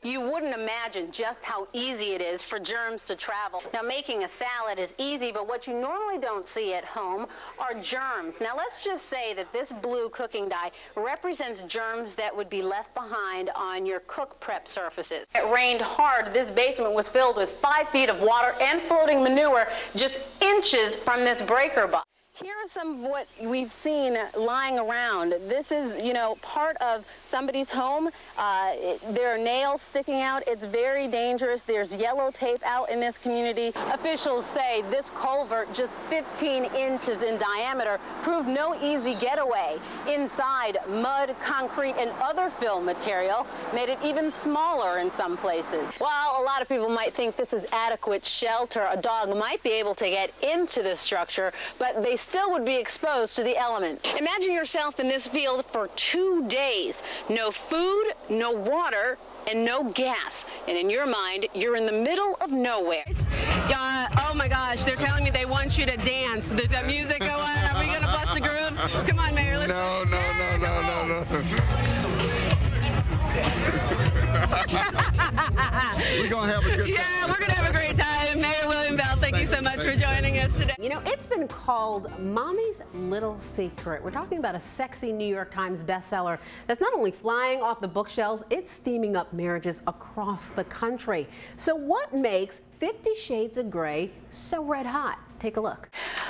You wouldn't imagine just how easy it is for germs to travel. Now, making a salad is easy, but what you normally don't see at home are germs. Now, let's just say that this blue cooking dye represents germs that would be left behind on your cook prep surfaces. It rained hard. This basement was filled with 5 feet of water and floating manure just inches from this breaker box. Here are some of what we've seen lying around. This is, part of somebody's home. There are nails sticking out. It's very dangerous. There's yellow tape out in this community. Officials say this culvert, just 15 inches in diameter, proved no easy getaway. Inside, mud, concrete, and other fill material made it even smaller in some places. While a lot of people might think this is adequate shelter, a dog might be able to get into this structure, but they still would be exposed to the elements. Imagine yourself in this field for 2 days. No food, no water, and no gas. And in your mind, you're in the middle of nowhere. Oh my gosh, they're telling me they want you to dance. There's that music going. Are we gonna bust a groove? Come on, Mayor. Let's No. We're gonna have a good time. Yeah, we're gonna have a great time. Mayor William Bell, thank you so much for joining us today. It's been called Mommy's Little Secret. We're talking about a sexy New York Times bestseller that's not only flying off the bookshelves, it's steaming up marriages across the country. So what makes 50 Shades of Grey so red hot? Take a look.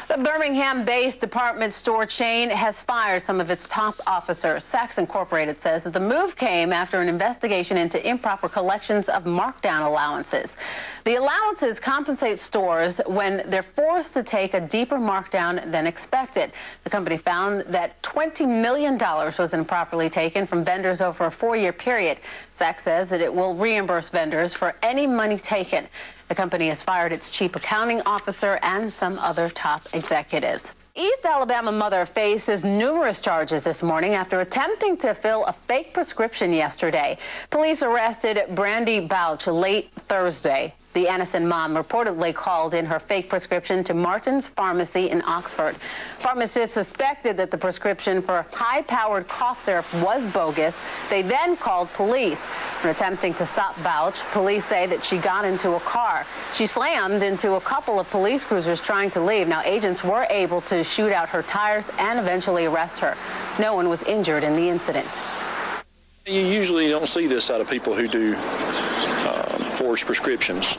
The Birmingham-based department store chain has fired some of its top officers. Saks Incorporated says that the move came after an investigation into improper collections of markdown allowances. The allowances compensate stores when they're forced to take a deeper markdown than expected. The company found that $20 million was improperly taken from vendors over a 4-year period. Saks says that it will reimburse vendors for any money taken. The company has fired its chief accounting officer and some other top executives. East Alabama mother faces numerous charges this morning after attempting to fill a fake prescription yesterday. Police arrested Brandy Bouch late Thursday. The Anniston mom reportedly called in her fake prescription to Martin's Pharmacy in Oxford. Pharmacists suspected that the prescription for high-powered cough syrup was bogus. They then called police. When attempting to stop Bouch, police say that she got into a car. She slammed into a couple of police cruisers trying to leave. Now, agents were able to shoot out her tires and eventually arrest her. No one was injured in the incident. You usually don't see this out of people who do forged prescriptions.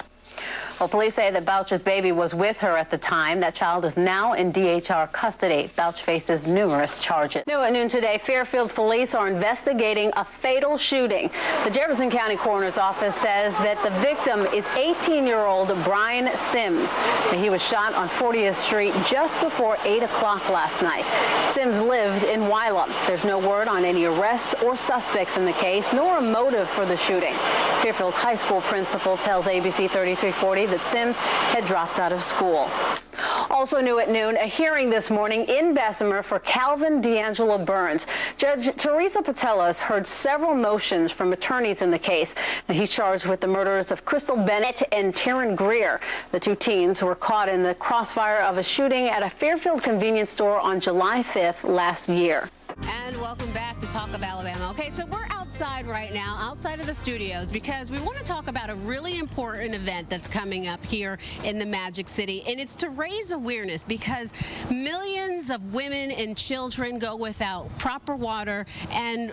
Well, police say that Bouch's baby was with her at the time. That child is now in DHR custody. Bouch faces numerous charges. New at noon today, Fairfield police are investigating a fatal shooting. The Jefferson County Coroner's Office says that the victim is 18-year-old Brian Sims. He was shot on 40th Street just before 8 o'clock last night. Sims lived in Wylam. There's no word on any arrests or suspects in the case, nor a motive for the shooting. Fairfield High School principal tells ABC 3340 that Sims had dropped out of school. Also new at noon, a hearing this morning in Bessemer for Calvin D'Angelo Burns. Judge Teresa Patella has heard several motions from attorneys in the case. He's charged with the murders of Crystal Bennett and Taryn Greer. The two teens were caught in the crossfire of a shooting at a Fairfield convenience store on July 5th last year. And welcome back to Talk of Alabama. Okay, so we're outside right now, outside of the studios, because we want to talk about a really important event that's coming up here in the Magic City, and it's to raise awareness because millions of women and children go without proper water and,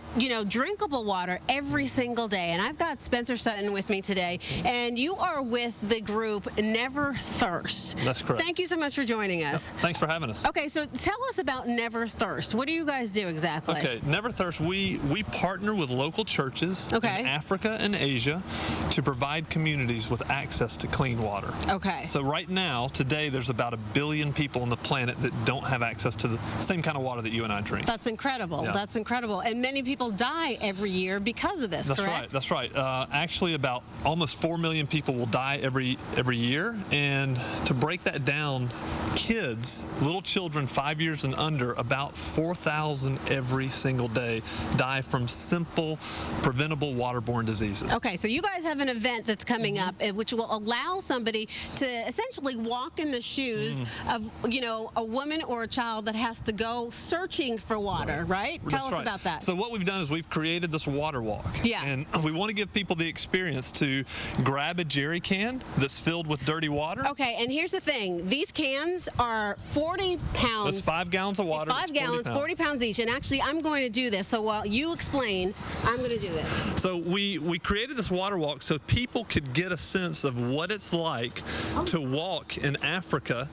drinkable water every single day. And I've got Spencer Sutton with me today, and you are with the group Neverthirst. That's correct. Thank you so much for joining us. Thanks for having us. Okay, so tell us about Neverthirst. What do you guys do exactly? Okay, Neverthirst, we partner with local churches in Africa and Asia to provide communities with access to clean water. Okay. So right now, today, there's about 1 billion people on the planet that don't have access to the same kind of water that you and I drink. That's incredible. Yeah. That's incredible. And many people die every year because of this, correct? That's right. Actually, about almost 4 million people will die every year. And to break that down, kids, little children 5 years and under, about 4,000 every single day die from simple, preventable waterborne diseases. Okay, so you guys have an event that's coming up which will allow somebody to essentially walk in the shoes of, you know, a woman or a child that has to go searching for water, right? Tell us about that. So what we've done is we've created this water walk. Yeah. And we want to give people the experience to grab a jerry can that's filled with dirty water. Okay, and here's the thing. These cans are 40 pounds. That's 5 gallons of water. 5 gallons, 40 pounds each. And actually, I'm going to do this. So while you explain, I'm going to do this. So we created this water walk so people could get a sense of what it's like to walk in Africa.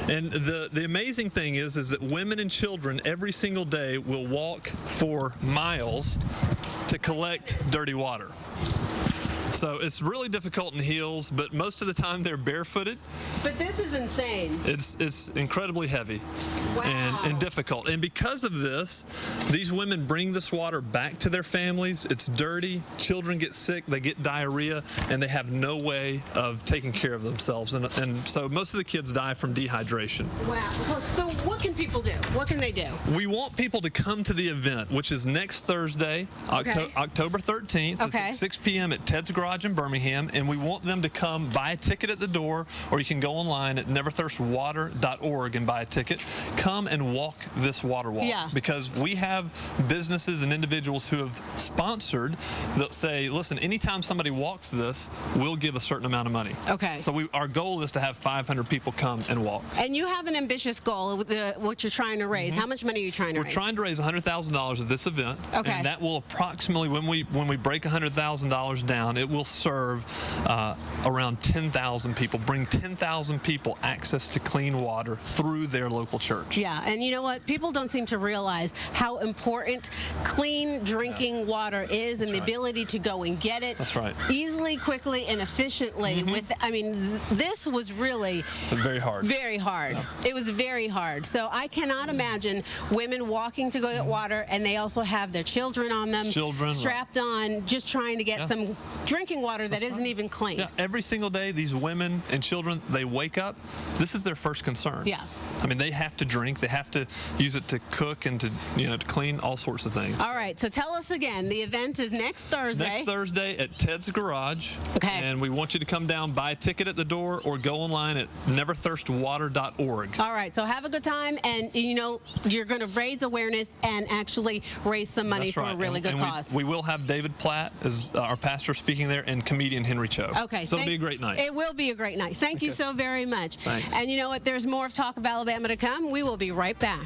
And the amazing thing is that women and children every single day will walk for miles to collect dirty water. So it's really difficult in heels, but most of the time they're barefooted. But this is insane. It's incredibly heavy. Wow. And difficult. And because of this, these women bring this water back to their families. It's dirty. Children get sick. They get diarrhea, and they have no way of taking care of themselves. And so most of the kids die from dehydration. Wow. So what can people do? What can they do? We want people to come to the event, which is next Thursday, October 13th. It's at 6 p.m. at Ted's Garage in Birmingham, and we want them to come buy a ticket at the door, or you can go online at neverthirstwater.org and buy a ticket. Come and walk this water walk. Yeah. Because we have businesses and individuals who have sponsored that say, listen, anytime somebody walks this, we'll give a certain amount of money. Okay. So our goal is to have 500 people come and walk. And you have an ambitious goal with what you're trying to raise. How much money are you trying to raise? We're trying to raise $100,000 at this event. Okay. And that will approximately, when we break $100,000 down, it will serve around 10,000 people, bring 10,000 people access to clean water through their local church. Yeah, and you know what? People don't seem to realize how important clean drinking water is, and the ability to go and get it easily, quickly, and efficiently. I mean, this was really very hard. Very hard. Yeah. It was very hard. So I cannot imagine women walking to go get water, and they also have their children on them, strapped on, just trying to get some drinking water that isn't even clean. Yeah, every single day, these women and children, they wake up, this is their first concern. Yeah. I mean, they have to drink, they have to use it to cook and to, to clean all sorts of things. All right, so tell us again, the event is next Thursday. Next Thursday at Ted's Garage. Okay. And we want you to come down, buy a ticket at the door, or go online at neverthirstwater.org. All right, so have a good time, and you're going to raise awareness and actually raise some money for a really good cause. We will have David Platt as our pastor speaking there, and comedian Henry Cho. Okay. So it'll be a great night. It will be a great night. Thank you so very much. Thanks. And you know what? There's more of Talk of Alabama to come. We will be right back.